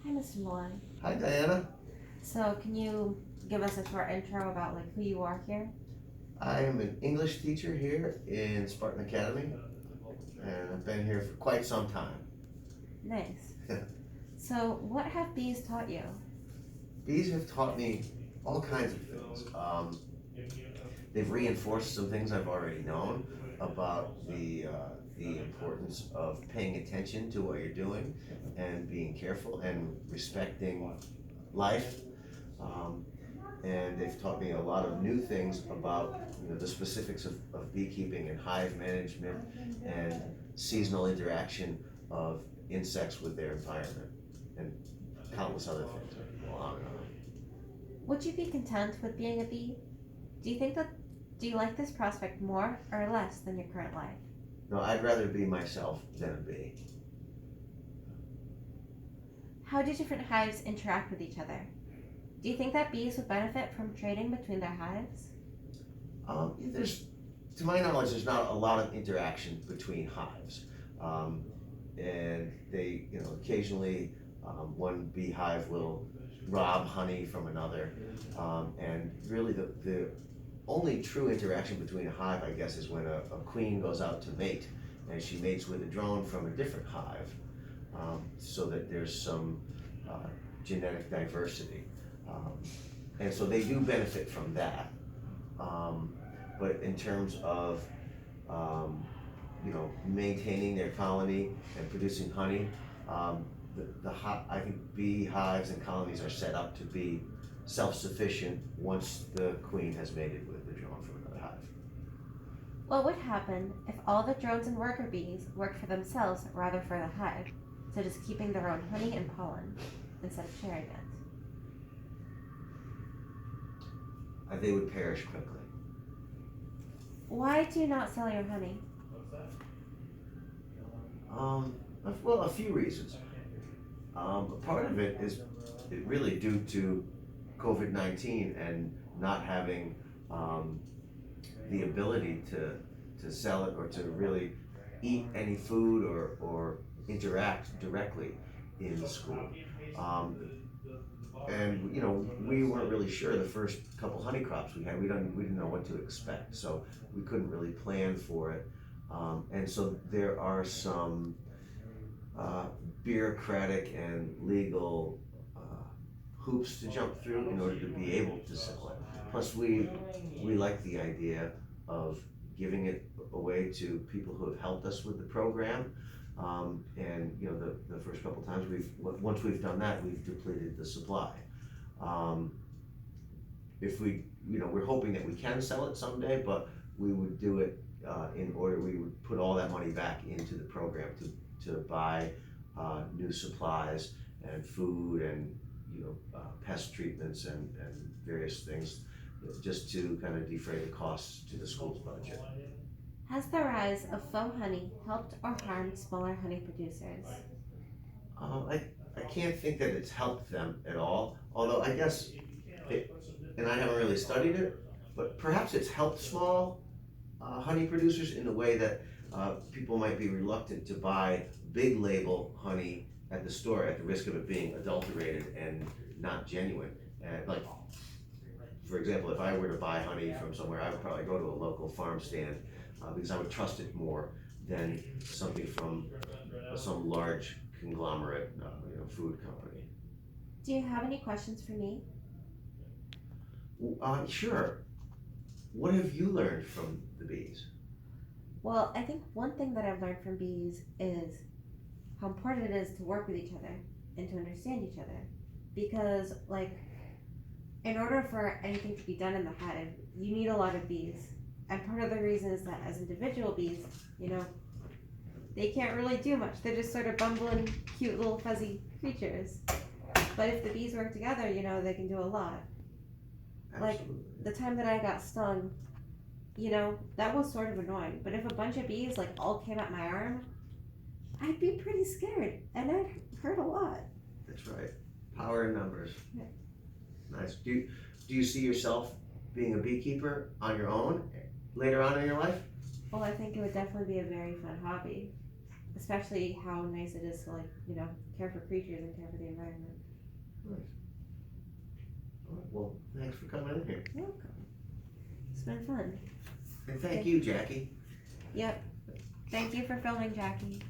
Hi, Mr. Malloy. Hi, Diana. So, can you give us a short intro about who you are here? I am an English teacher here in Spartan Academy, and I've been here for quite some time. Nice. So, what have bees taught you? Bees have taught me all kinds of things. They've reinforced some things I've already known about the importance of paying attention to what you're doing and being careful and respecting life. Um, and they've taught me a lot of new things about the specifics of beekeeping and hive management and seasonal interaction of insects with their environment and countless other things. I could go on and on. Would you be content with being a bee? Do you think that do you like this prospect more or less than your current life? No, I'd rather be myself than a bee. How do different hives interact with each other? Do you think that bees would benefit from trading between their hives? To my knowledge, there's not a lot of interaction between hives, and they, occasionally one beehive will rob honey from another, and really the only true interaction between a hive, I guess, is when a queen goes out to mate, and she mates with a drone from a different hive, so that there's some genetic diversity, and so they do benefit from that. But in terms of maintaining their colony and producing honey, I think beehives and colonies are set up to be self-sufficient once the queen has mated with the drone from another hive. What would happen if all the drones and worker bees worked for themselves rather for the hive, so just keeping their own honey and pollen instead of sharing it? They would perish quickly. Why do you not sell your honey? Well, a few reasons. Part of it is really due to COVID-19 and not having the ability to sell it or to really eat any food or interact directly in the school. And we weren't really sure the first couple honey crops we had. We didn't know what to expect, so we couldn't really plan for it. And so there are some bureaucratic and legal hoops to jump through in order to be able to sell it. Plus, we like the idea of giving it away to people who have helped us with the program. And the first couple times once we've done that, we've depleted the supply. If we're hoping that we can sell it someday, but we would do it we would put all that money back into the program to buy new supplies and food and pest treatments and various things, just to kind of defray the costs to the school's budget. Has the rise of faux honey helped or harmed smaller honey producers? I can't think that it's helped them at all, although I guess, and I haven't really studied it, but perhaps it's helped small honey producers in the way that people might be reluctant to buy big label honey at the store at the risk of it being adulterated and not genuine. And for example, if I were to buy honey from somewhere, I would probably go to a local farm stand because I would trust it more than something from some large conglomerate, food company. Do you have any questions for me? Sure. What have you learned from the bees? Well, I think one thing that I've learned from bees is how important it is to work with each other and to understand each other. Because, in order for anything to be done in the hive, you need a lot of bees. And part of the reason is that as individual bees, they can't really do much. They're just sort of bumbling, cute little fuzzy creatures. But if the bees work together, they can do a lot. Absolutely. The time that I got stung, that was sort of annoying. But if a bunch of bees all came at my arm, I'd be pretty scared, and I'd hurt a lot. That's right. Power in numbers. Yeah. Nice. Do you see yourself being a beekeeper on your own later on in your life? Well, I think it would definitely be a very fun hobby. especially how nice it is to, like, you know, care for creatures and care for the environment. Nice. All right, well, thanks for coming in here. You're welcome. It's been fun. And thank you, Jackie. Yep. Thank you for filming, Jackie.